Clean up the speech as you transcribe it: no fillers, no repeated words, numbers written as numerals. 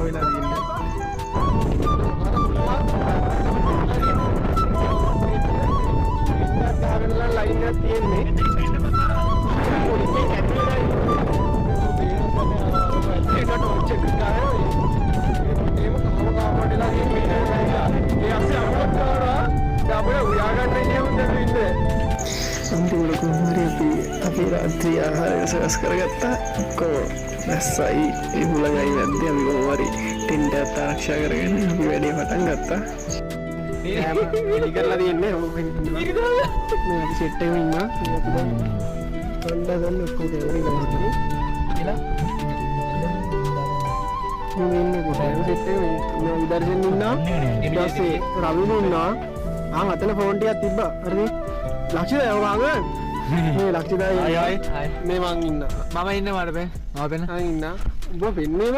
වෙලා තියෙන්නේ. ගහගෙන ලයින් එකක් තියෙන්නේ. පොලිසිය කැඩුවේ නැහැ. ඒක ටෝච් එක ගානේ. ඒකම කාමකාමඩලා කියන්නේ ඒ අස්සේ අපලෝඩ් කරනවා. අපේ උයා ගන්න ඉන්නේ ඉන්නේ. අන්තිමට කොහොමද අපි රාත්‍රී ආහාරය සකස් කරගත්තා. දැස්සයි ඒ හුළඟයි වැද්දේ අපි කොහොම හරි ටෙන්ට් එකත් ආරක්ෂා කරගෙන අපි වැඩේ පටන් ගත්තා. මේ ඉලි කරලා තියෙන්නේ මේ අපි සෙට් එකේ ඉන්නවා. අපි දැන් ගන්න ඔක්කොම කැමරේ ගන්නවා. එලා මම ඉන්නේ කොහේ සෙට් එකේ මේ විදර්ශන ඉන්නවා. ඊට පස්සේ රවිදු ඉන්නවා. අතන ෆෝන් ටිකක් තිබ්බා. හරිද? ලක්ෂිත යවගාම මේ ලක්ෂිතයි අය මේ මං ඉන්නවා. මම ඉන්නේ මට පෙන්. මම පෙන්. ඉන්නවා. උඹ පෙන්නේම